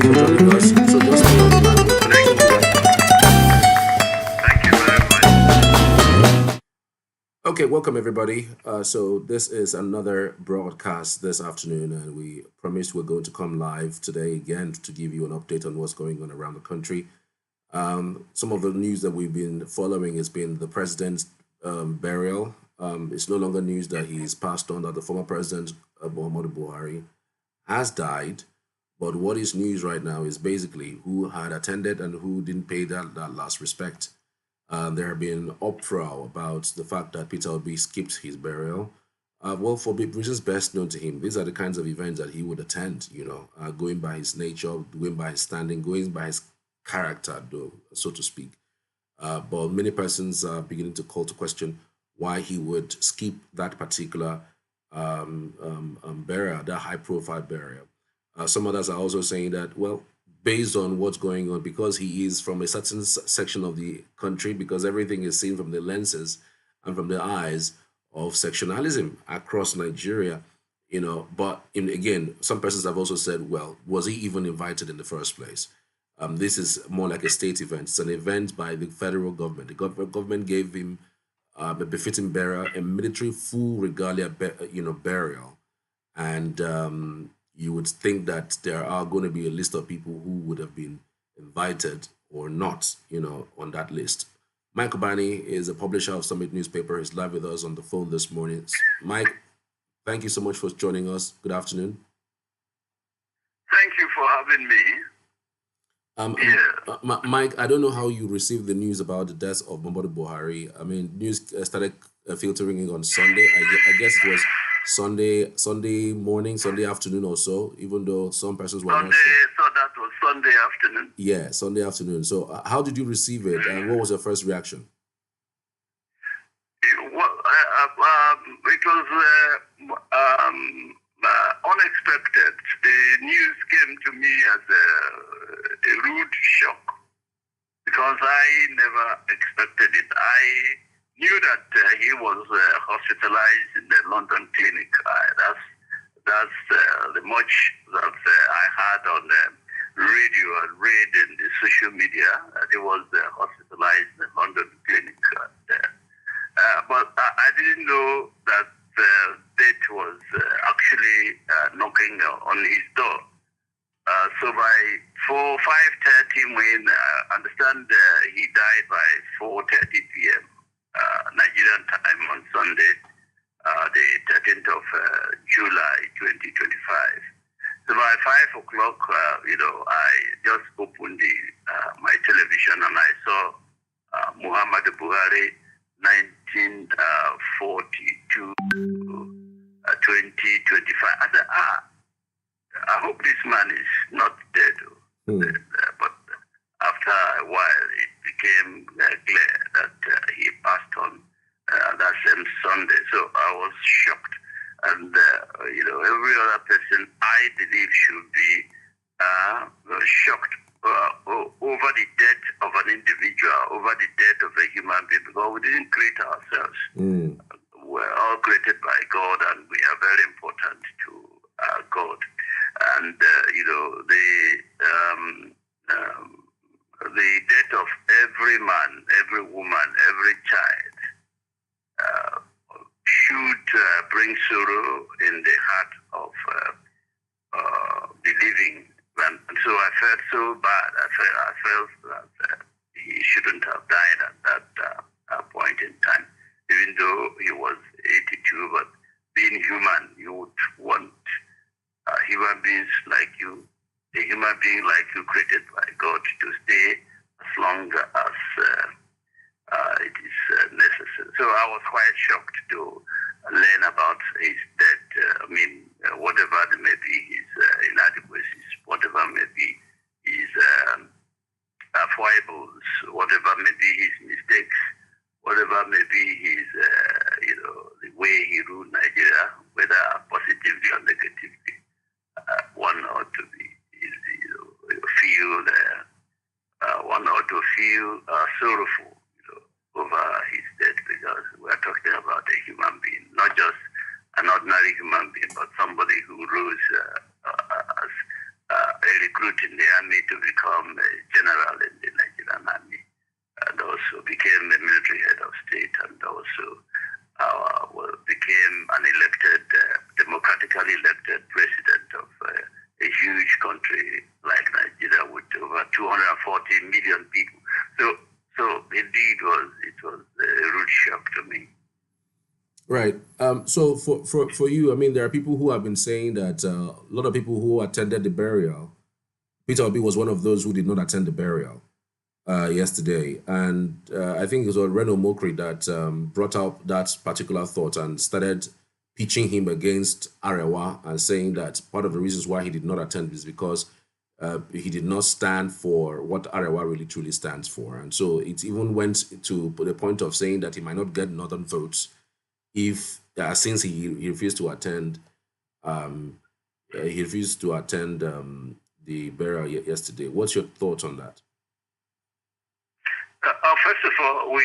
you for joining us. So just stay on the line. We're connecting you right now. Thank you very much. Okay, welcome everybody. So this is another broadcast this afternoon, and we promised we're going to come live today again to give you an update on what's going on around the country. Some of the news that we've been following has been the president's burial. It's no longer news that he's passed on, that the former president, Muhammadu Buhari, has died. But what is news right now is basically who had attended and who didn't pay that last respect. There have been uproar about the fact that Peter Obi skipped his burial. Well, for reasons best known to him, these are the kinds of events that he would attend, going by his nature, going by his standing, going by his character, though, so to speak. But many persons are beginning to call to question why he would skip that particular burial, that high profile burial. Some others are also saying that, well, based on what's going on, because he is from a certain section of the country, because everything is seen from the lenses and from the eyes of sectionalism across Nigeria, But again, some persons have also said, well, was he even invited in the first place? This is more like a state event. It's an event by the federal government. The government gave him a befitting burial, a military full regalia, burial, and you would think that there are going to be a list of people who would have been invited or not, on that list. Mike Obani is a publisher of Summit newspaper. He's live with us on the phone this morning. Mike, thank you so much for joining us. Good afternoon. Thank you for having me. Mike, I don't know how you received the news about the death of Muhammadu Buhari. I mean, news started filtering in on Sunday. I guess it was Sunday morning, Sunday afternoon or so. Even though some persons were not sure. So that was Sunday afternoon. Yeah, Sunday afternoon. So, how did you receive it, and what was your first reaction? It was unexpected. The news came to me as a rude shock because I never expected it. I knew that he was hospitalized in the London clinic. That's the much that I had on the radio and read in the social media. He was hospitalized in the London clinic. But I didn't know that death was actually knocking on his door. So by 5:30, when I understand he died by 4:30 p.m. Nigerian time on Sunday, the 13th of July 2025. So by 5 o'clock, I just opened my television and I saw Muhammadu Buhari, 1942 to 2025. I said, I hope this man is not dead. But after a while, it became clear that he passed on that same Sunday. So I was shocked. And, every other person I believe should be shocked over the death of an individual, over the death of a human being, because we didn't create ourselves. We're all created by God, and we are very important to God. And, the death of every man, every woman, every child should bring sorrow in the heart of the living. And so I felt so bad. I felt that he shouldn't have died at that point in time, even though he was 82. But being human, you would want human beings like you, a human being like you created by God, to stay as long as it is necessary. So I was quite shocked to learn about his death. Whatever may be his inadequacies, whatever may be his foibles, whatever may be his mistakes, whatever may be his, the way he ruled Nigeria, whether positively or negatively, one ought to be, one ought to feel sorrowful, over his death, because we are talking about a human being, not just an ordinary human being, but somebody who rose as a recruit in the army to become a general in the Nigerian army, and also became a military head of state, and also became an elected, democratically elected president of a huge country like Nigeria with over 240 million people. So indeed, it was a rude shock to me. Right. So for you, I mean, there are people who have been saying that a lot of people who attended the burial, Peter Obi was one of those who did not attend the burial yesterday, and I think it was Reno Mokri that brought up that particular thought and started pitching him against Arewa and saying that part of the reasons why he did not attend is because he did not stand for what Arewa really truly stands for, and so it even went to the point of saying that he might not get northern votes if since he refused to attend the burial yesterday. What's your thoughts on that? First of all, we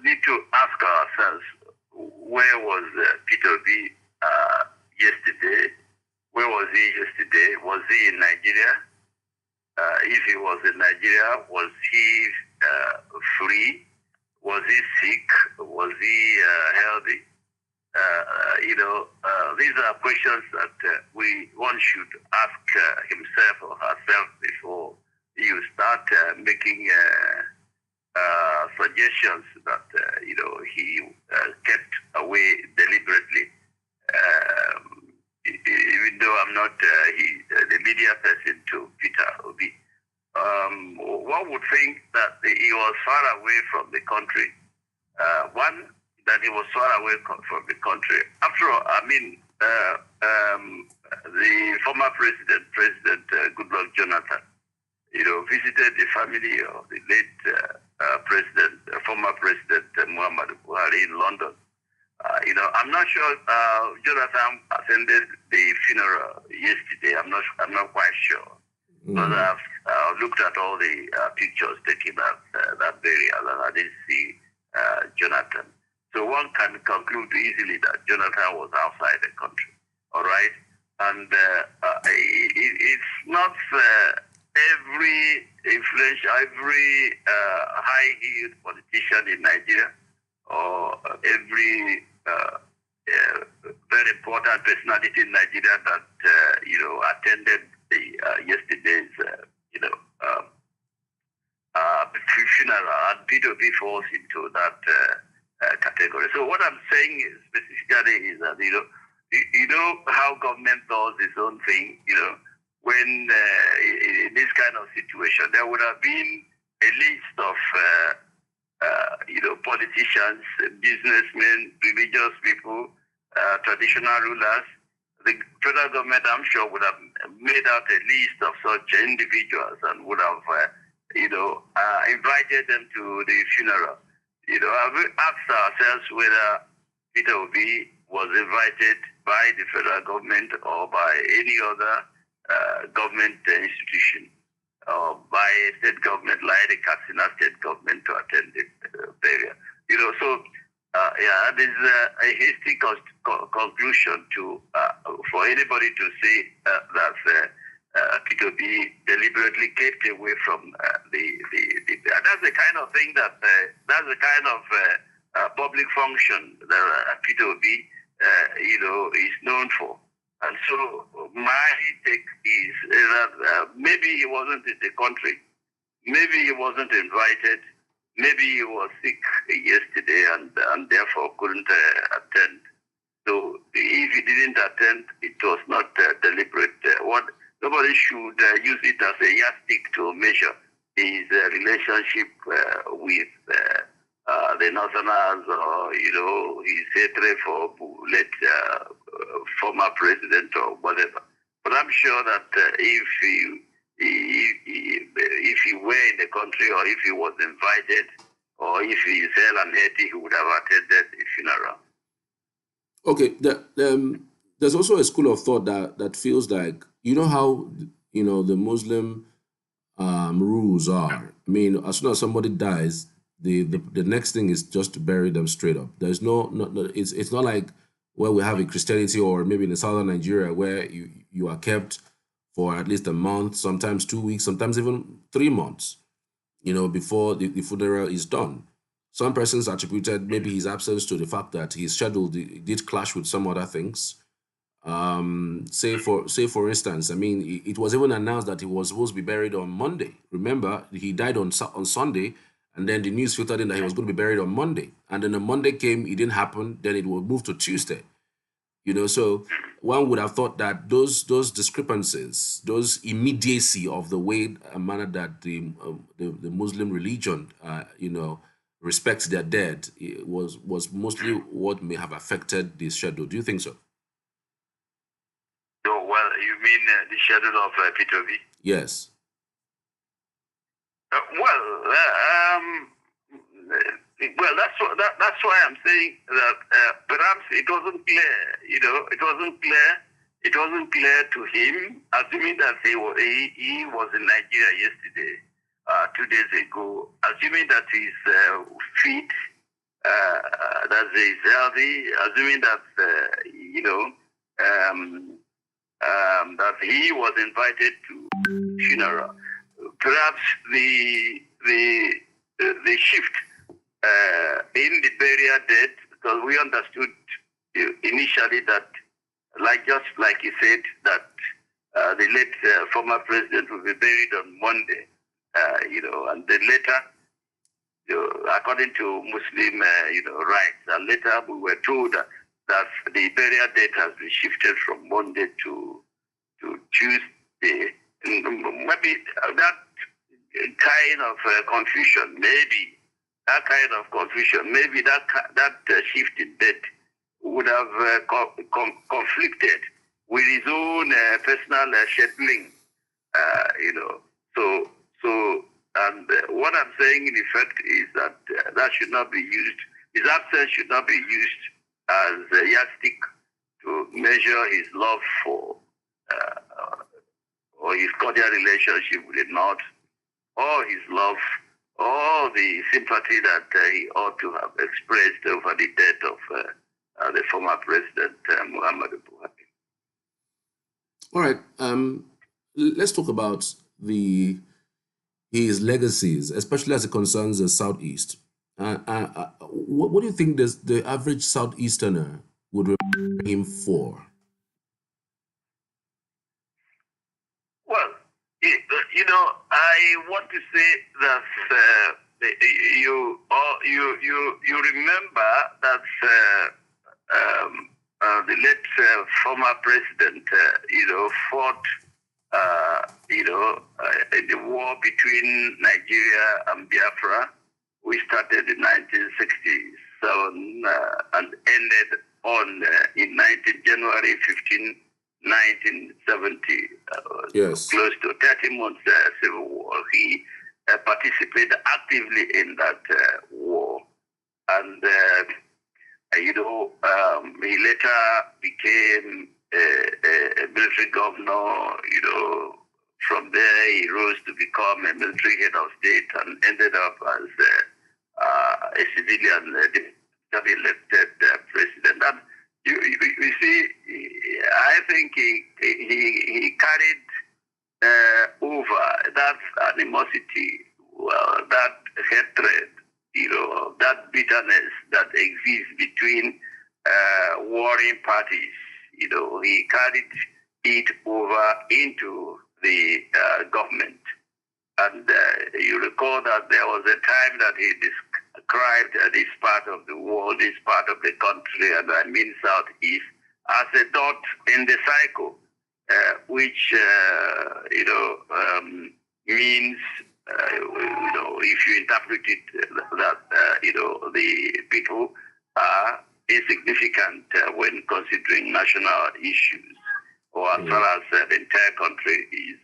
need to ask ourselves, where was Peter Obi yesterday? Where was he yesterday? Was he in Nigeria? If he was in Nigeria, was he free? Was he sick? Was he healthy? These are questions that one should ask himself or herself before you start making suggestions that he kept away deliberately. Even though I'm not the media person to Peter Obi, one would think that he was far away from the country. That he was far away from the country. After all, I mean, the former President Goodluck Jonathan, visited the family of the late former President Muhammadu Buhari in London. I'm not sure Jonathan attended the funeral yesterday. I'm not quite sure. But I've looked at all the pictures taken at that burial, and I didn't see Jonathan. So one can conclude easily that Jonathan was outside the country. All right, and it's not every influential, every high-heeled politician in Nigeria, or every very important personality in Nigeria that attended the yesterday's funeral, and P2P falls into that category. So what I'm saying is specifically is that you know how government does its own thing. When in this kind of situation, there would have been a list of politicians, businessmen, religious people, traditional rulers. The federal government, I'm sure, would have made out a list of such individuals and would have, invited them to the funeral. I've asked ourselves whether Peter Obi was invited by the federal government or by any other government institution, or by a state government like the Katsina state government to attend the burial. There's a hasty conclusion for anybody to say that Peter Obi deliberately kept away from that's the kind of thing that's the kind of public function that Peter Obi is known for. And so my take is that maybe he wasn't in the country, maybe he wasn't invited, maybe he was sick yesterday and therefore couldn't attend. So if he didn't attend, it was not deliberate. Nobody should use it as a yardstick to measure his relationship with the Northerners, or his hatred for late former president or whatever. But I'm sure that if he were in the country, or if he was invited, or if he is hell and healthy, he would have attended the funeral. Okay, there's also a school of thought that feels like, how the Muslim rules are. I mean, as soon as somebody dies, the next thing is just to bury them straight up. There's it's not like where we have in Christianity, or maybe in southern Nigeria, where you are kept for at least a month, sometimes 2 weeks, sometimes even 3 months, before the funeral is done. Some persons attributed maybe his absence to the fact that his schedule did clash with some other things. Say for instance, I mean, it was even announced that he was supposed to be buried on Monday. Remember, he died on Sunday, and then the news filtered in that he was going to be buried on Monday. And then the Monday came, it didn't happen. Then it would move to Tuesday. So one would have thought that those discrepancies, those immediacy of the way and manner that the Muslim religion, respects their dead, was mostly what may have affected the schedule. Do you think so? Oh, well, you mean the schedule of Peter V? Yes. That's why I'm saying that perhaps it wasn't clear. It wasn't clear to him, assuming that he was in Nigeria yesterday, 2 days ago, assuming that he's fit, that he's healthy, assuming that that he was invited to funeral. Perhaps the shift in the burial date, because we understood initially that, just like he said, that the late former president will be buried on Monday, and then later, according to Muslim, rites, and later we were told that the burial date has been shifted from Monday to Tuesday. Maybe that kind of confusion, maybe that shift in date would have conflicted with his own personal scheduling, and what I'm saying in effect is that that should not be used. His absence should not be used as a yardstick to measure his love for or his cordial relationship with the North, or his love, or the sympathy that he ought to have expressed over the death of the former president, Muhammadu Buhari. All right. Let's talk about his legacies, especially as it concerns the Southeast. What do you think the average Southeasterner would remember him for? Well, I want to say that you remember that the late former president, fought, in the war between Nigeria and Biafra. We started in 1967 and ended on in January 15, 1970. Yes. Close to 30 months civil war. He participated actively in that war, and he later became a military governor. From there he rose to become a military head of state and ended up as a civilian elected president. And you see, I think he carried over that animosity, that hatred, that bitterness that exists between warring parties. He carried it over into the government. And you recall that there was a time that he described this part of the world, this part of the country, and I mean Southeast, as a dot in the cycle, which, means, if you interpret it, that, the people are insignificant when considering national issues, or as far as the entire country is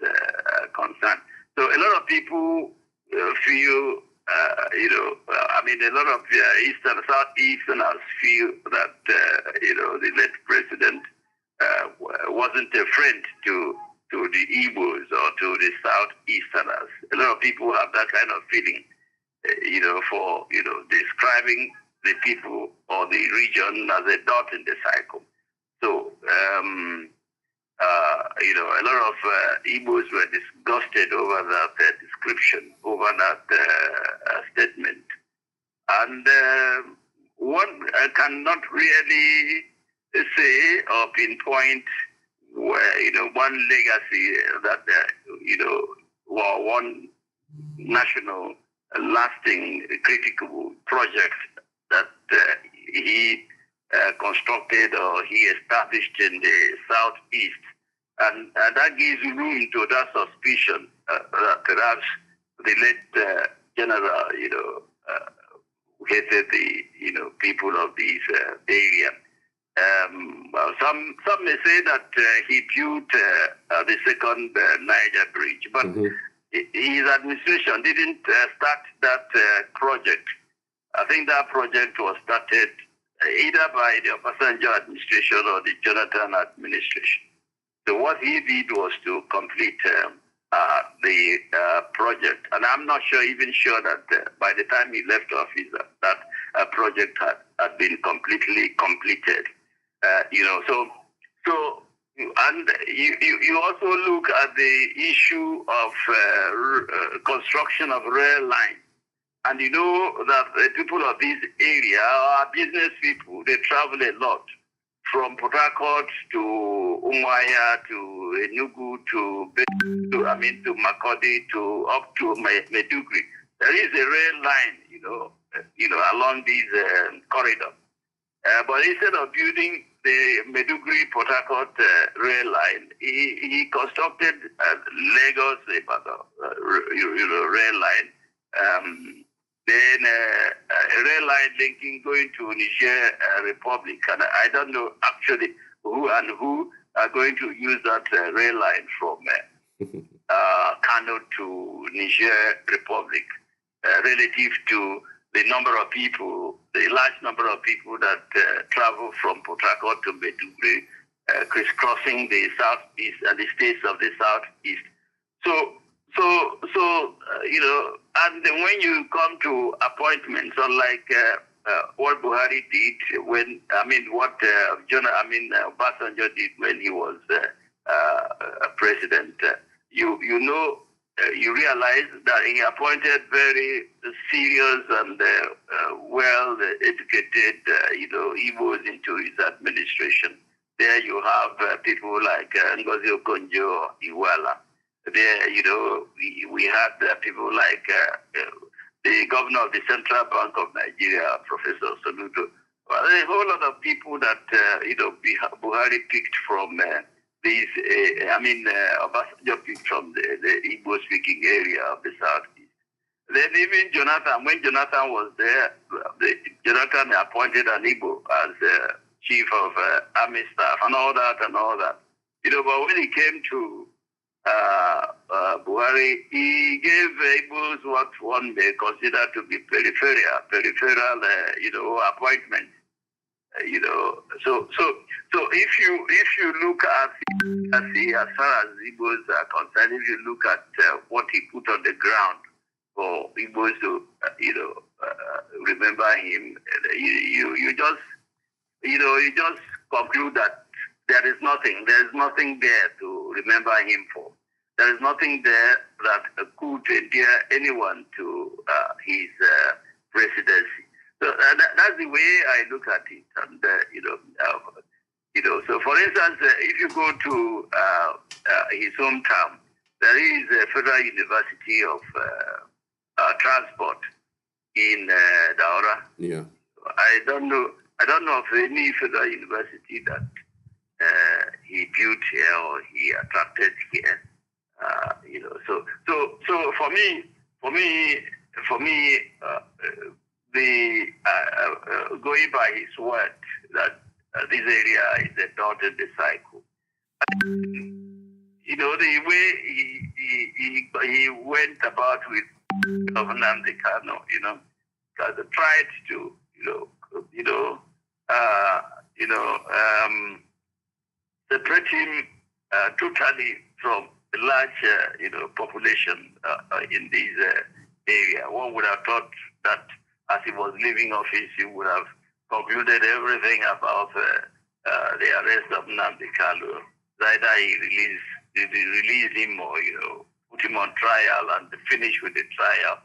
concerned. So a lot of people feel, a lot of Southeasterners feel that, the late president wasn't a friend to the Igbos or to the Southeasterners. A lot of people have that kind of feeling, for, describing the people or the region as a dot in the cycle. So, a lot of Igbos were disgusted over that description, over that statement. And one cannot really say or pinpoint where, one legacy that, or one national lasting critical project that he constructed or he established in the Southeast. And that gives room to that suspicion that perhaps the late general, hated the, people of this area. Well, some may say that he built the second Niger bridge, but his administration didn't start that project. I think that project was started either by the Obasanjo administration or the Jonathan administration. So what he did was to complete the project, and I'm not even sure that by the time he left office, that project had been completely completed. So, and you also look at the issue of construction of rail line. And you know that the people of this area are business people. They travel a lot from Port Harcourt to Umuahia to Enugu to Makurdi to up to Maiduguri. There is a rail line, along these corridors. But instead of building the Maiduguri Port Harcourt rail line, he constructed Lagos rail line. Then a rail line linking going to Niger Republic. And I don't know actually who are going to use that rail line from Kano to Niger Republic relative to the number of people, the large number of people that travel from Port Harcourt to Maiduguri, crisscrossing the southeast and the states of the southeast. So and then when you come to appointments, unlike what Buhari did Obasanjo did when he was president, you realize that he appointed very serious and well-educated, Igbos into his administration. There you have people like Ngozi Okonjo-Iweala. There, we had people like the governor of the Central Bank of Nigeria, Professor Soludo. Well, a whole lot of people that, Buhari picked from these, Obasanjo picked from the Igbo-speaking area of the Southeast. Then even Jonathan, when Jonathan was there, Jonathan appointed an Igbo as chief of army staff and all that. But when he came to Buhari, he gave Igbos what one may consider to be peripheral, appointments. So if you look at as far as Igbos are concerned, if you look at what he put on the ground for Igbos to remember him, you just conclude that there is nothing there to remember him for. There is nothing there that could endear anyone to his presidency. So that's the way I look at it. And so for instance, if you go to his hometown, there is a Federal University of Transport in Daura. Yeah. I don't know of any federal university that he built here or he attracted here. So for me, going by his word that this area is a dot in the cycle. The way he went about with Governor Kano, tried to, separate him totally from the large, population in this area. One would have thought that as he was leaving office, he would have concluded everything about the arrest of Nnamdi Kanu, either they release him or, put him on trial and finish with the trial.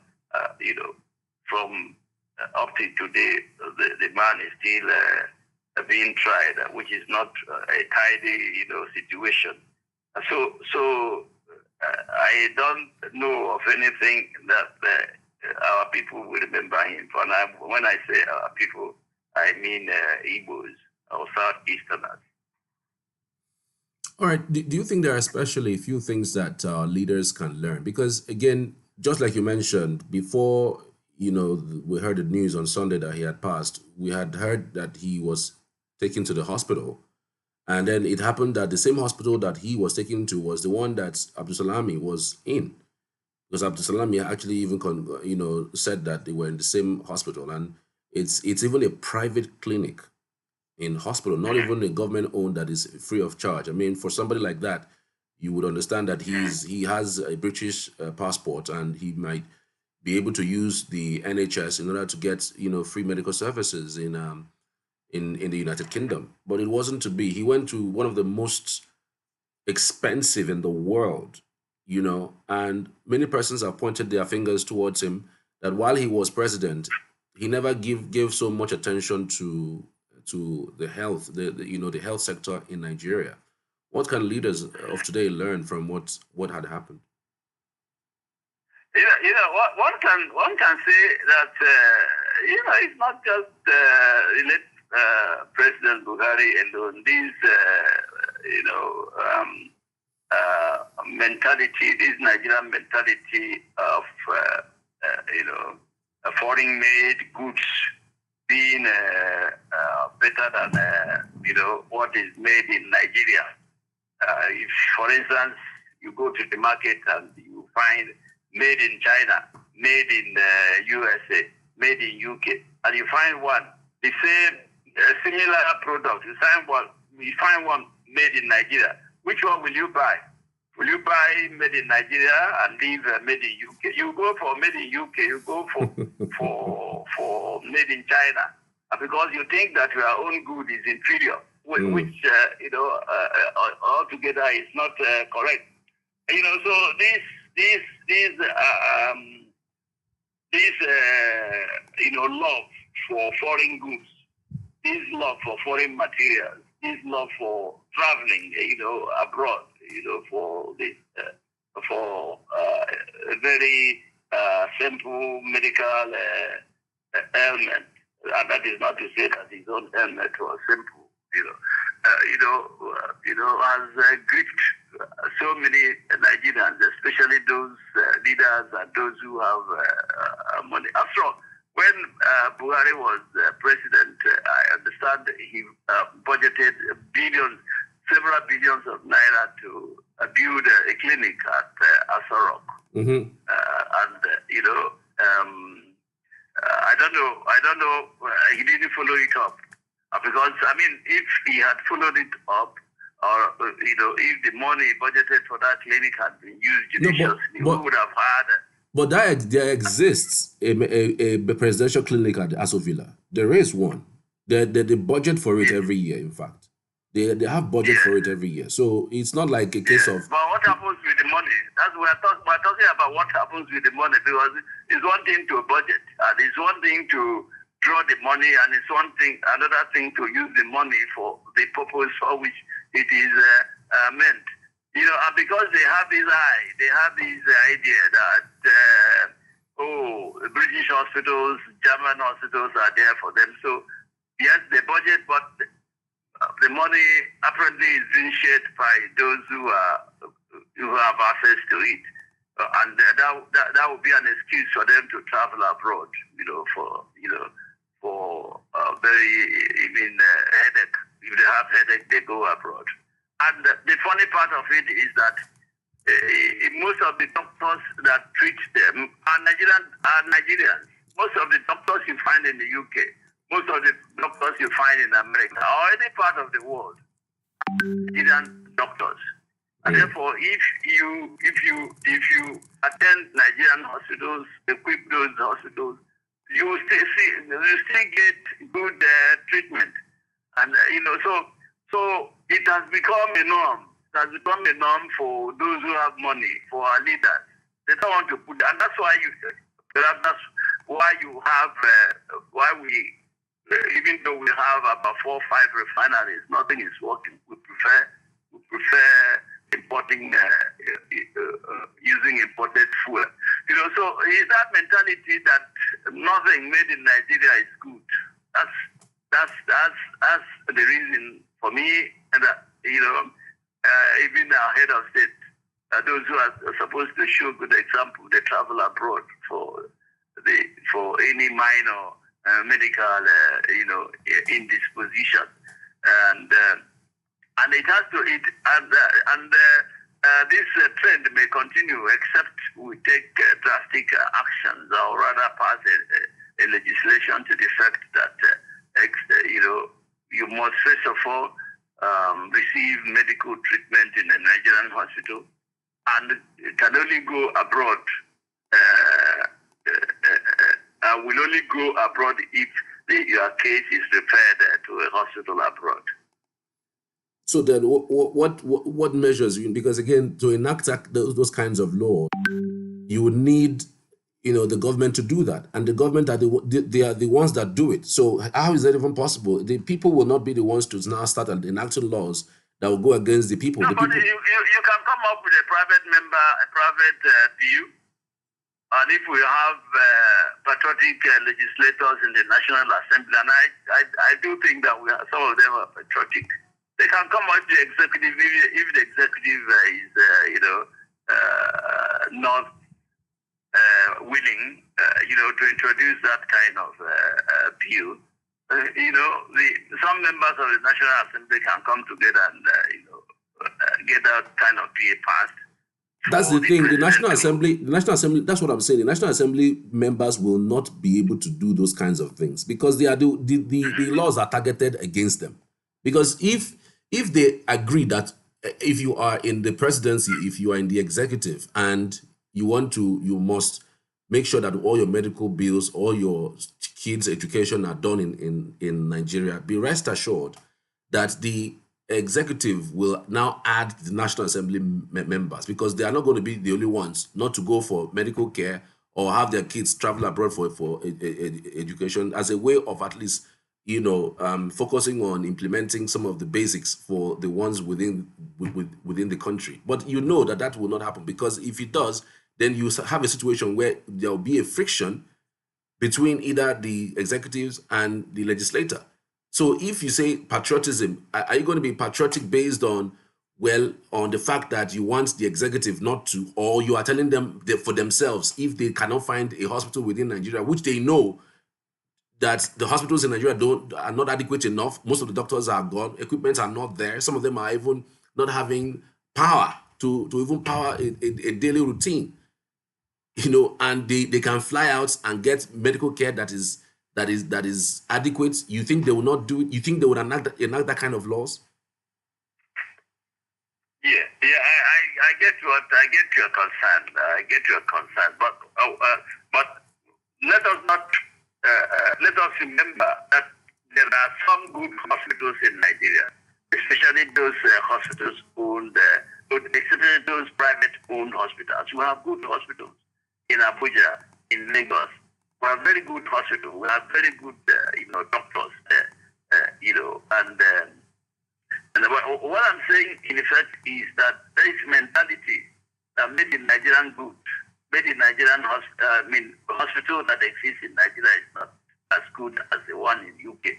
From up to today, the man is still being tried, which is not a tidy, situation. So I don't know of anything that our people will remember him for. Now, when I say our people, I mean Igbos or Southeasterners. All right. Do you think there are especially a few things that leaders can learn? Because again, just like you mentioned before, we heard the news on Sunday that he had passed. We had heard that he was taken to the hospital, and then it happened that the same hospital that he was taken to was the one that Abdulsalami was in, because Abdulsalami actually even said that they were in the same hospital, and it's even a private clinic in hospital, not even a government owned, that is free of charge. I mean, for somebody like that, you would understand that he has a British passport, and he might be able to use the NHS in order to get free medical services in the United Kingdom. But it wasn't to be. He went to one of the most expensive in the world, and many persons have pointed their fingers towards him that while he was president, he never gave so much attention to the health, the health sector in Nigeria. What can leaders of today learn from what had happened? One can say that it's not just President Buhari alone. This mentality, this Nigerian mentality of foreign-made goods being better than what is made in Nigeria. If, for instance, you go to the market and you find made in China, made in USA, made in UK, and you find one, the same similar product, you find one made in Nigeria. Which one will you buy? Will you buy made in Nigeria and leave made in UK? You go for made in UK, you go for made in China, because you think that your own good is inferior, which altogether is not correct. So this love for foreign goods, this love for foreign materials, this love for traveling, abroad, for a very simple medical ailment, and that is not to say that his own ailment was simple, has gripped so many Nigerians, especially those leaders and those who have money. After all, when Buhari was president, I understand he budgeted several billions of naira to build a clinic at Asarok. Mm-hmm. I don't know. He didn't follow it up, because if he had followed it up, or if the money budgeted for that clinic had been used judiciously, we would have had. But there exists a presidential clinic at the Aso Villa. There is one. They budget for it every year. In fact, they have budget for it every year. So it's not like a case of. But what happens with the money? That's we're talking about. What happens with the money? Because it's one thing to budget, and it's one thing to draw the money, and it's another thing to use the money for the purpose for which it is meant. And because they have this idea that British hospitals, German hospitals are there for them. So yes, they budget, but the money apparently is being shared by those who have access to it, and that would be an excuse for them to travel abroad, for headache. If they have headache, they go abroad. And the funny part of it is that most of the doctors that treat them are Nigerians. Most of the doctors you find in the UK, most of the doctors you find in America, or any part of the world, Nigerian doctors. And therefore, if you attend Nigerian hospitals, equip those hospitals, you will still get good treatment. And so it has become a norm has become a norm for those who have money, for our leaders. They don't want to put, and that's why that's why you have, why we, even though we have about 4 or 5 refineries, nothing is working. We prefer importing, using imported fuel. You know, so is that mentality that nothing made in Nigeria is good. That's the reason for me, and that, you know, even our head of state, those who are supposed to show good example, they travel abroad for any minor medical, you know, indisposition, and it has to this trend may continue except we take drastic actions, or rather pass a legislation to the effect that you know, you must first of all receive medical treatment in a Nigerian hospital, and can only go abroad. Will only go abroad if your case is referred to a hospital abroad. So then, what measures? Because again, to enact those kinds of laws, you would need, you know, the government to do that, and the government are they are the ones that do it. So how is that even possible? The people will not be the ones to now start enacting laws that will go against the people. No, the but people... you can come up with a private view, and if we have patriotic legislators in the National Assembly, and I do think that some of them are patriotic, they can come out to the executive if the executive is, you know, not willing, you know, to introduce that kind of bill. You know, some members of the National Assembly can come together and, you know, get that kind of bill passed. That's the thing. The National Assembly, that's what I'm saying. The National Assembly members will not be able to do those kinds of things because they are the laws are targeted against them. Because if they agree that if you are in the presidency, if you are in the executive, and you must make sure that all your medical bills, all your kids' education are done in Nigeria, be rest assured that the executive will now add the National Assembly members, because they are not going to be the only ones not to go for medical care or have their kids travel abroad for education, as a way of at least, you know, focusing on implementing some of the basics for the ones within the country. But you know that will not happen, because if it does, then you have a situation where there will be a friction between either the executives and the legislator. So if you say patriotism, are you going to be patriotic based on the fact that you want the executive not to, or you are telling them for themselves, if they cannot find a hospital within Nigeria, which they know that the hospitals in Nigeria are not adequate enough. Most of the doctors are gone. Equipment are not there. Some of them are even not having power to even power a daily routine. You know, and they can fly out and get medical care that is adequate. You think they will not do it? You think they would enact that kind of laws? Yeah, I get your concern. I get your concern, but let us not. Let us remember that there are some good hospitals in Nigeria, especially those hospitals owned, especially those private-owned hospitals. We have good hospitals in Abuja, in Lagos. We have very good hospitals. We have very good, you know, doctors there, you know. And what I'm saying, in effect, is that there is mentality that made in Nigerian good. Made in Nigerian hospital that exists in Nigeria is not as good as the one in UK.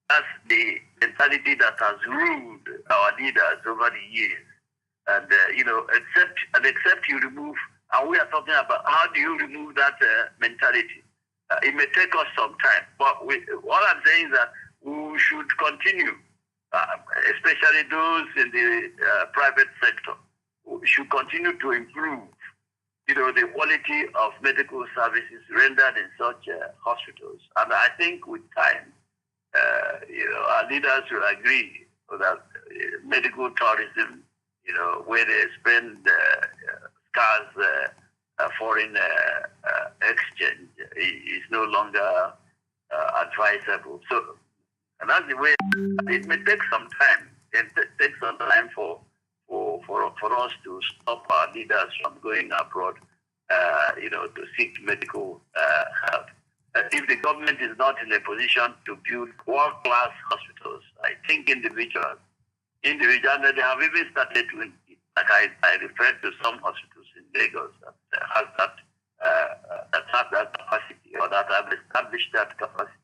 That's the mentality that has ruled our leaders over the years. And you know, except you remove, and we are talking about how do you remove that mentality. It may take us some time, but all I'm saying is that we should continue, especially those in the private sector. We should continue to improve, you know, the quality of medical services rendered in such hospitals. And I think with time, you know, our leaders will agree that medical tourism, you know, where they spend scarce foreign exchange is no longer advisable. So, and that's the way. It may take some time. It takes some time for for us to stop our leaders from going abroad, to seek medical help. If the government is not in a position to build world-class hospitals, I think individuals, and they have even started with, like I referred to some hospitals in Lagos that has that have that capacity, or that have established that capacity,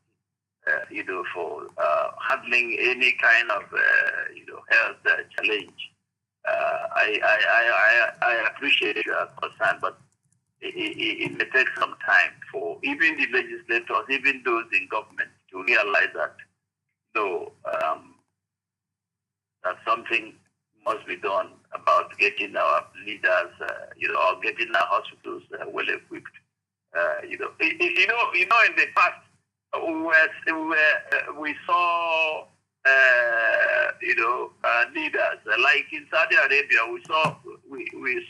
for handling any kind of health challenge. I appreciate your concern, but it may take some time for even the legislators, even those in government, to realize that that something must be done about getting our leaders, or getting our hospitals well equipped. In the past, we saw leaders like in Saudi Arabia. We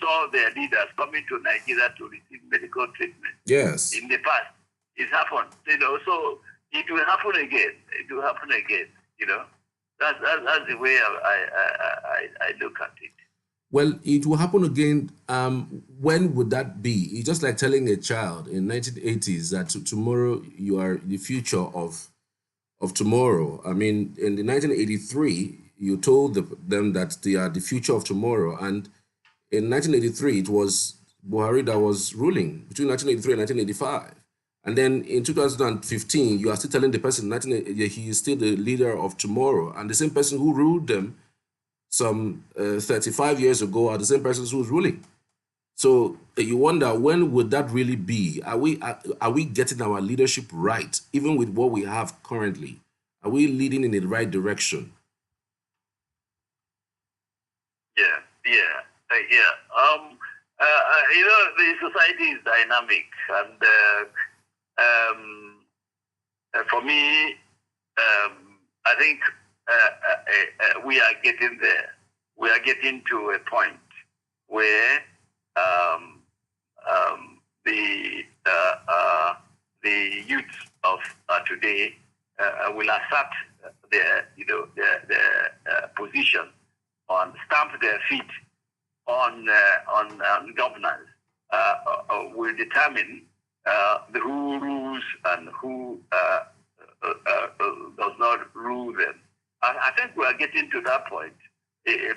saw their leaders coming to Nigeria to receive medical treatment. Yes. In the past, it happened. So it will happen again. It will happen again. That's the way I look at it. Well, it will happen again. When would that be? It's just like telling a child in 1980s that tomorrow you are the future of tomorrow. I mean, in the 1983, you told them that they are the future of tomorrow. And in 1983, it was Buhari that was ruling between 1983 and 1985. And then in 2015, you are still telling the person he is still the leader of tomorrow. And the same person who ruled them some 35 years ago are the same persons who's ruling. So you wonder, when would that really be? Are we getting our leadership right, even with what we have currently? Are we leading in the right direction? Yeah. The society is dynamic, and for me, I think we are getting there. We are getting to a point where the youth of today will accept their position, on stamp their feet on governance, will determine who rules and who does not rule them. I think we are getting to that point.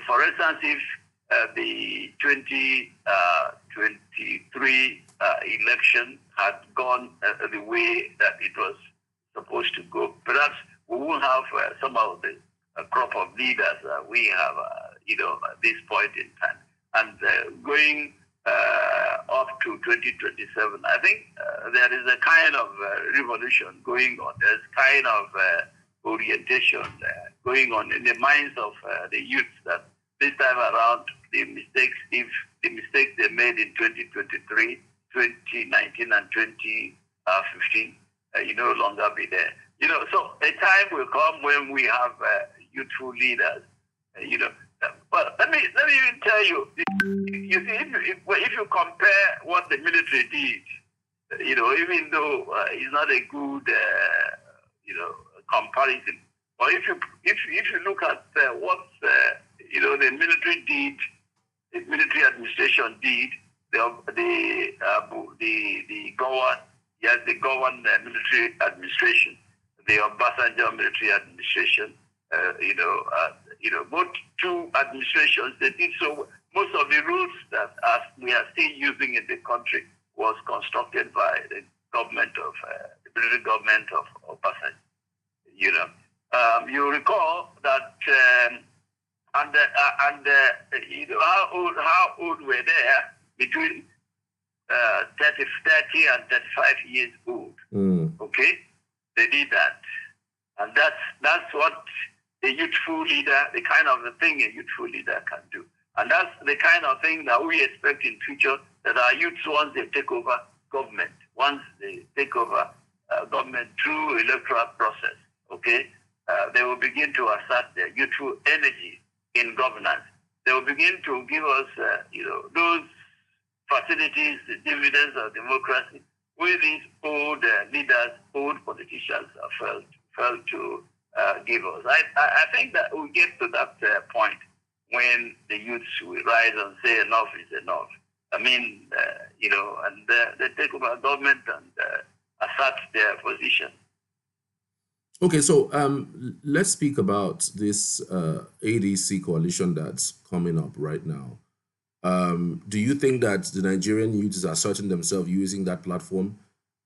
For instance, if the 2023 election had gone the way that it was supposed to go, perhaps we won't have some of the crop of leaders we have, at this point in time. And going up to 2027, I think there is a kind of revolution going on. There's kind of orientation going on in the minds of the youth, that this time around, the mistakes they made in 2023, 2019, and 2015, no longer be there. So a time will come when we have youthful leaders. But let me even tell you. You see, if you compare what the military did, even though it's not a good, comparison, but if you look at what the military did, the military administration did, the Gowan military administration, the Obasanjo military administration, both two administrations, they did so. Most of the rules that we are still using in the country was constructed by the government of the military government of Obasanjo. You recall that, how old were there between 30 and 35 years old. Okay, they did that, and that's what a youthful leader, the kind of thing a youthful leader can do. And that's the kind of thing that we expect in future, that our youths, once they take over government, through electoral process, okay, they will begin to assert their youthful energy in governance. They will begin to give us, those facilities, the dividends of democracy, where these old leaders, old politicians failed to give us. I think that we'll get to that point when the youths will rise and say enough is enough. I mean, and they take over government and assert their position. Okay, so let's speak about this ADC coalition that's coming up right now. Do you think that the Nigerian youths are asserting themselves using that platform?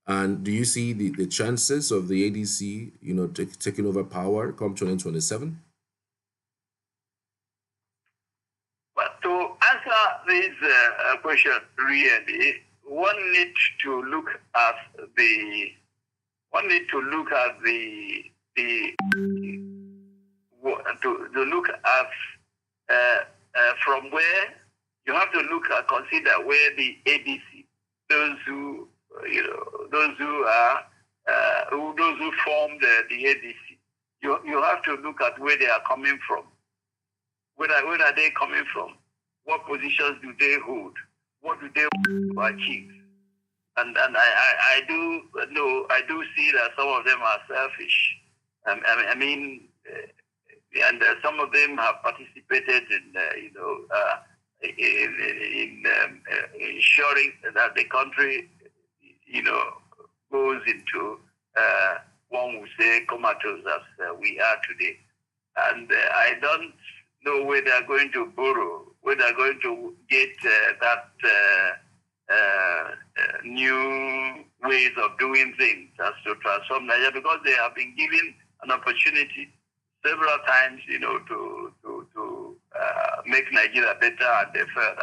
And do you see the chances of the ADC, taking over power come 2027? But to answer this question, really, one needs to look at from where you have to consider where the ADC, those who formed the ADC, you have to look at where they are coming from. Where are they coming from? What positions do they hold? What do they achieve? And I do see that some of them are selfish. And some of them have participated in ensuring that the country, goes into one would say comatose as we are today. And I don't know where they are going to borrow, where they are going to get new ways of doing things as to transform Nigeria, because they have been given an opportunity several times, to make Nigeria better, and they failed.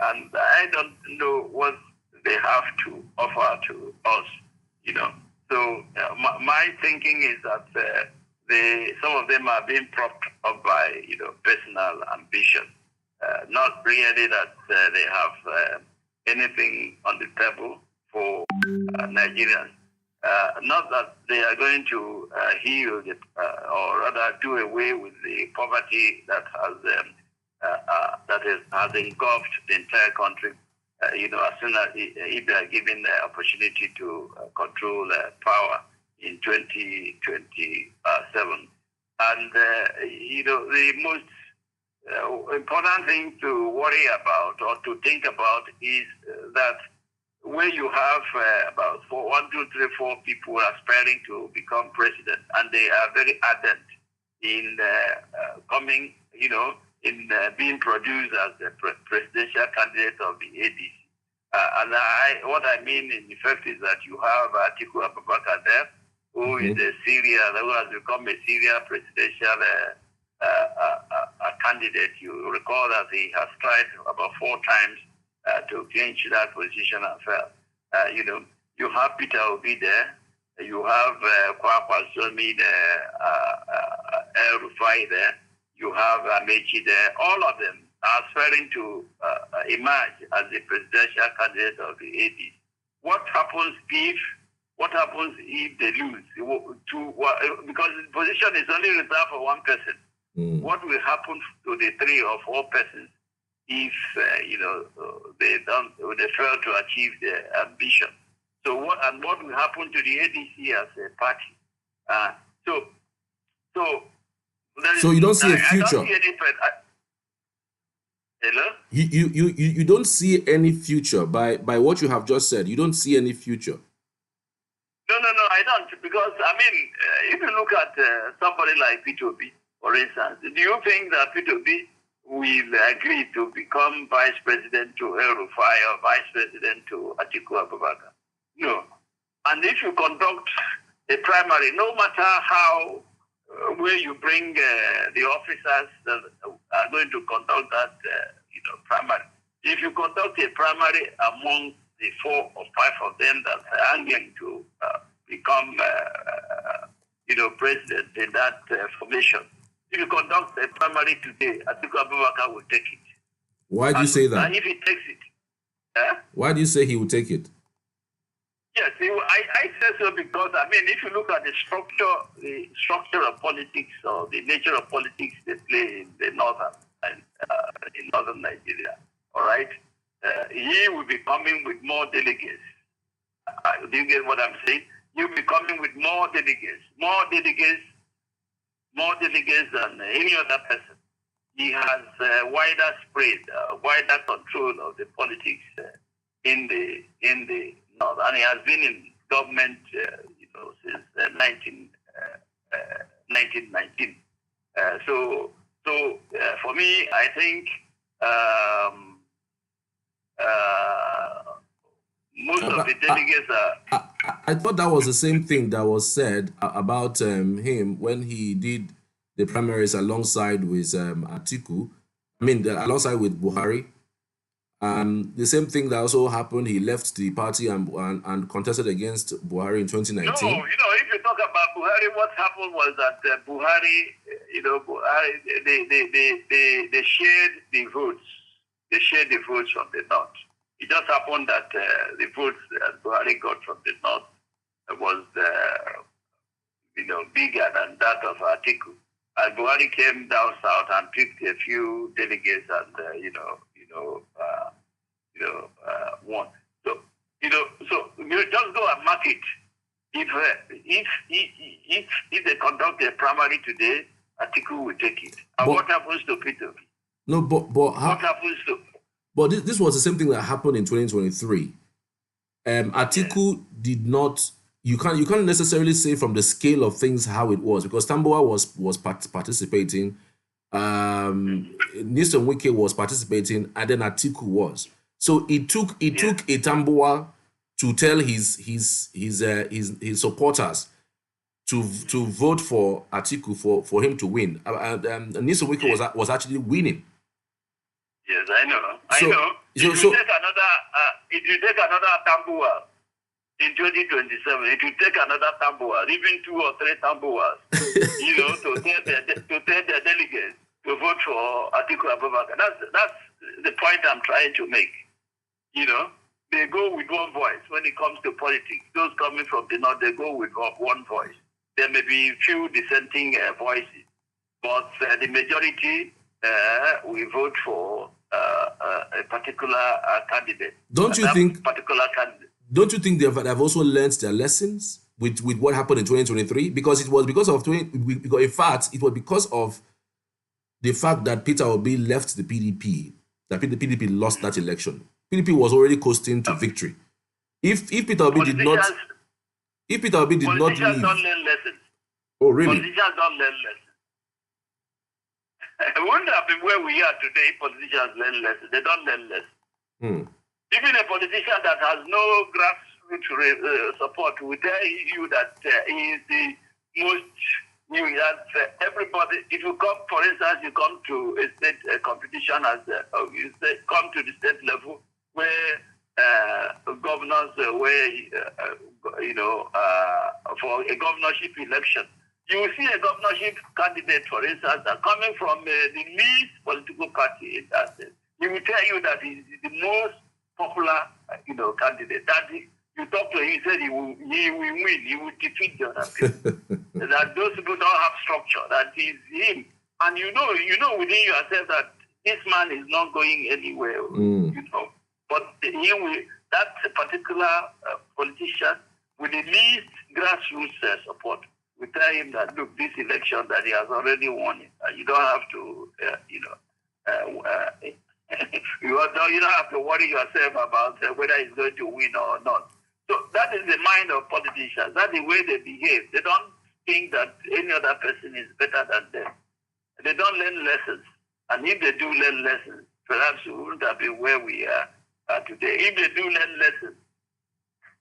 And I don't know what they have to offer to us, So my thinking is that some of them are being propped up by, personal ambition, not really that they have anything on the table for Nigerians. Not that they are going to heal or rather do away with the poverty that has engulfed the entire country. As soon as if they are given the opportunity to control power in 2027, and the most important thing to worry about or to think about is that when you have about 4 people aspiring to become president, and they are very ardent in coming, in being produced as the presidential candidate of the ADC. What I mean in effect is that you have Atiku Abubakar there, who is who has become a serial presidential candidate. You recall that he has tried about 4 times to clinch that position and fail. You have Peter Obi there. You have Kwakwa Zomi there, El Rufai there. You have Amechi there. All of them are aspiring to emerge as the presidential candidate of the AD. What happens if they lose? Because the position is only reserved for one person. What will happen to the 3 or 4 persons if they fail to achieve their ambition? So what will happen to the ADC as a party? So you don't see a future. I don't see any. Hello? You don't see any future by what you have just said. You don't see any future. No, I don't, because if you look at somebody like P2B, for instance, do you think that P2B will agree to become vice president to El Rufai or vice president to Atiku Abubakar? No. And if you conduct a primary, no matter how where you bring the officers that are going to conduct that primary, if you conduct a primary among the 4 or 5 of them that are angling to become president in that formation, if you conduct a primary today, Atiku Abubakar will take it. Why do you say that? If he takes it, why do you say he will take it? Yes, I say so because if you look at the structure of politics or the nature of politics they play in the in northern Nigeria, all right, he will be coming with more delegates. Do you get what I'm saying? He'll be coming with more delegates than any other person. he has wider spread, wider control of the politics in the north, and he has been in government, since 1919. So for me, I think most of the delegates are. I thought that was the same thing that was said about him when he did the primaries alongside with Atiku. I mean, alongside with Buhari. The same thing that also happened. He left the party and contested against Buhari in 2019. No, if you talk about Buhari, what happened was that Buhari, they shared the votes. They shared the votes from the north. It just happened that the votes that Buhari got from the north was, bigger than that of Atiku. And Buhari came down south and picked a few delegates and, won. So, so you just go and mark it. If they conduct a primary today, Atiku will take it. And what happens to Peter? No, but what happens to? But this was the same thing that happened in 2023. Atiku did not. You can't necessarily say from the scale of things how it was, because Tambuwa was participating, Nyesom Wike was participating, and then Atiku was. So it took a Tambuwa to tell his supporters to vote for Atiku for him to win. Nyesom Wike was actually winning. Yes, I know. If you take another Tambuwa in 2027, it will take another Tambuwa, even 2 or 3 Tambuwas, to tell their delegates to vote for Atiku Abubakar. That's the point I'm trying to make. They go with one voice when it comes to politics. Those coming from the north, they go with one voice. There may be few dissenting voices, but the majority will vote for a particular candidate. Don't you think? Particular candidate. Don't you think they've also learned their lessons with what happened in 2023? Because it was because of in fact, it was because of the fact that Peter Obi left the PDP, that the PDP lost that election. PDP was already coasting to victory. If Peter Obi did not leave, politicians don't learn lessons. Oh, really? Politicians don't learn lessons. It wouldn't have been where we are today if politicians learn lessons. They don't learn lessons. Even a politician that has no grassroots support will tell you that he is the most new. Everybody, if you come, for instance, you come to a state competition come to the state level where governors for a governorship election. You will see a governorship candidate, for instance, coming from the least political party in that state. He will tell you that he's the most popular, candidate. That you talk to him, he said he will win, he will defeat the other people. That those people don't have structure. That is him, and you know within yourself that this man is not going anywhere. But that particular politician with the least grassroots support, we tell him that, look, this election that he has already won, you don't have to, you don't have to worry yourself about whether he's going to win or not. So that is the mind of politicians. That's the way they behave. They don't think that any other person is better than them. They don't learn lessons. And if they do learn lessons, perhaps we wouldn't have been where we are today. If they do learn lessons,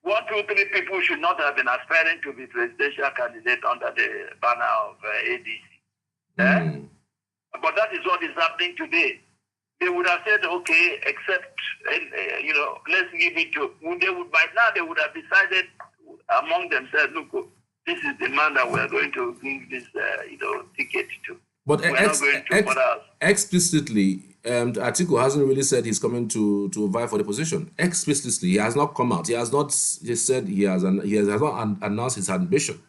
1, 2, 3 people should not have been aspiring to be presidential candidate under the banner of ADC. But that is what is happening today. They would have said, okay, except, let's give it to, by now they would have decided among themselves, look, this is the man that we're going to give this, ticket to. But explicitly, Atiku hasn't really said he's coming to vie for the position. Explicitly, he has not come out. He has not just said he has not announced his ambition.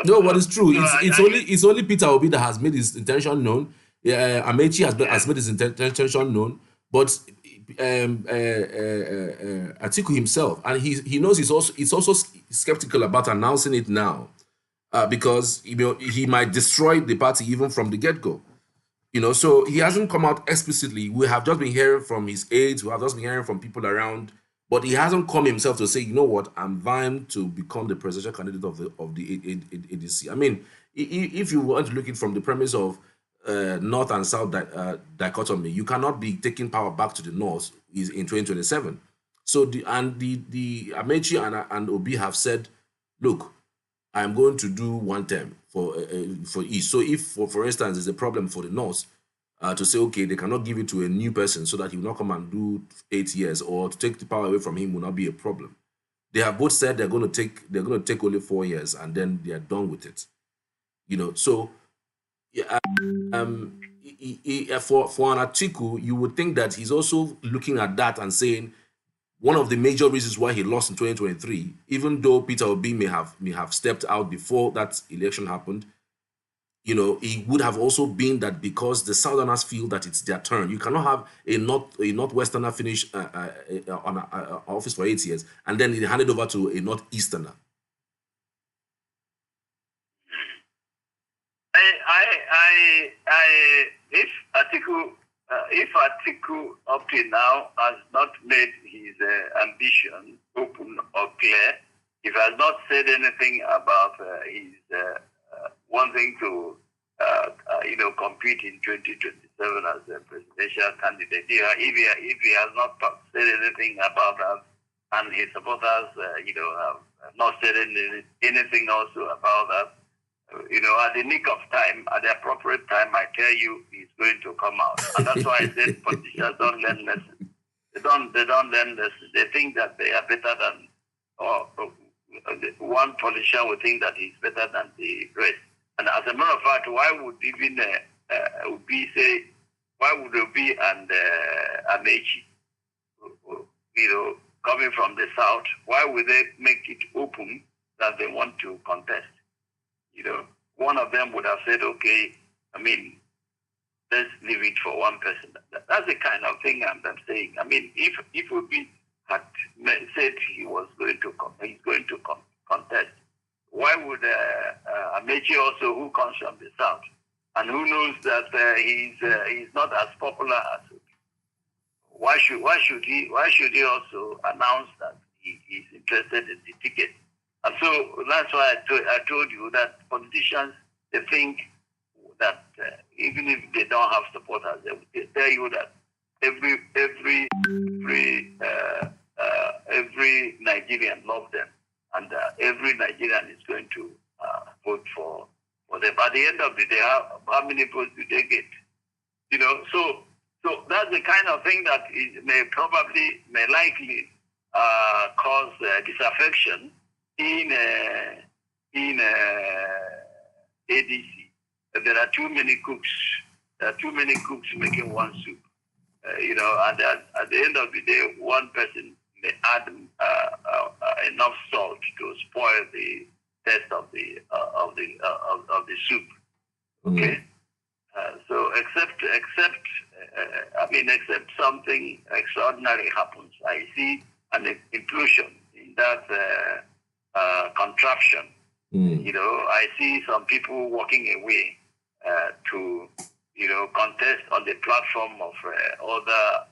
No, what is true? It's only Peter Obi that has made his intention known. Amechi has made his intention known. But Atiku himself, and he knows he's also skeptical about announcing it now, because he might destroy the party even from the get-go. So he hasn't come out explicitly. We have just been hearing from his aides, we have just been hearing from people around, but he hasn't come himself to say, you know what, I'm vying to become the presidential candidate of the ADC. I mean, if you want to look at it from the premise of North and South dichotomy, you cannot be taking power back to the North in 2027. So the Amechi and Obi have said, look, I'm going to do one term for East. So if, for instance, there's a problem for the North, to say, okay, they cannot give it to a new person so that he will not come and do 8 years, or to take the power away from him will not be a problem. They have both said they're going to take only 4 years and then they are done with it. So yeah, for an Atiku, you would think that he's also looking at that and saying, one of the major reasons why he lost in 2023, even though Peter Obi may have stepped out before that election happened, it would have also been that because the Southerners feel that it's their turn. You cannot have a Northwesterner finish on office for 8 years and then hand it over to a Northeasterner. If Atiku up till now has not made his ambition open or clear, if has not said anything about his wanting to compete in 2027 as a presidential candidate, if he has not said anything about that, and his supporters have not said anything also about that, at the nick of time, at the appropriate time, I tell you, he's going to come out. And that's why I said politicians don't learn lessons. They don't learn lessons. They think that they are better than, or one politician would think that he's better than the rest. And as a matter of fact, why would even Obi say, why would Obi and Amechi, coming from the south, why would they make it open that they want to contest? One of them would have said, okay, let's leave it for one person. That's the kind of thing I'm saying. If Obi had said he's going to contest, why would Amechi also, who comes from the south, and who knows that he's not as popular as Obi? Why should he also announce that he is interested in the ticket? And so that's why I told you that politicians, they think that even if they don't have supporters, they tell you that every Nigerian loves them, and every Nigerian is going to vote for them. At the end of the day, how many votes do they get? So that's the kind of thing that may likely cause disaffection in ADC. There are too many cooks. There are too many cooks making one soup. And at the end of the day, one person may add enough salt to spoil the taste of the soup. Okay. So except something extraordinary happens, I see an implosion in that contraption. I see some people walking away to contest on the platform of other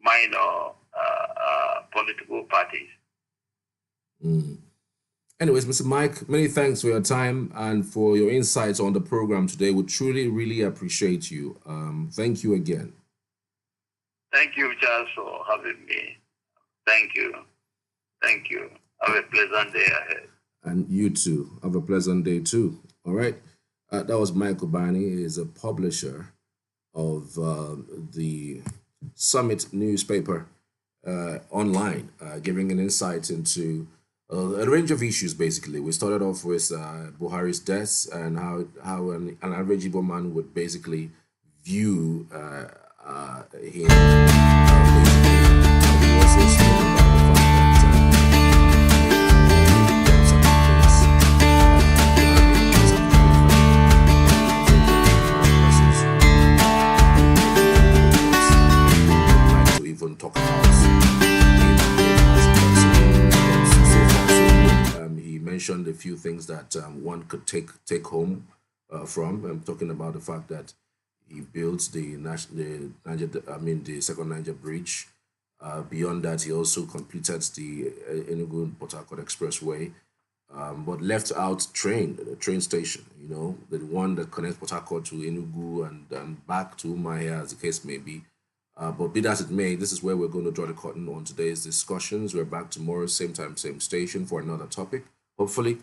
minor political parties. Anyways, Mr. Mike, many thanks for your time and for your insights on the program today. We truly, really appreciate you. Thank you again. Thank you, Charles, for having me. Thank you. Have a pleasant day ahead. And you too. Have a pleasant day too. All right. That was Mike Obani. He is a publisher of the Summit newspaper online, giving an insight into a range of issues, basically. We started off with Buhari'S death and how an average Igbo man would basically view him. We also spoke about the fact mentioned a few things that one could take home from. I'm talking about the fact that he built the Niger, I mean the second Niger bridge. Beyond that, he also completed the Enugu Port Harcourt Expressway, but left out the train station. You know, the one that connects Port Harcourt to Enugu and back to Umahia, as the case may be. But be that it may, this is where we're going to draw the curtain on today's discussions. We're back tomorrow, same time, same station for another topic. Hopefully,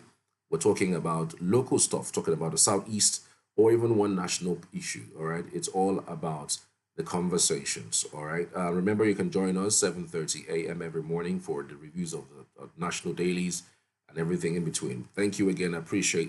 we're talking about local stuff, talking about the Southeast or even one national issue. All right. It's all about the conversations. All right. Remember, you can join us 7:30 a.m. every morning for the reviews of the national dailies and everything in between. Thank you again. I appreciate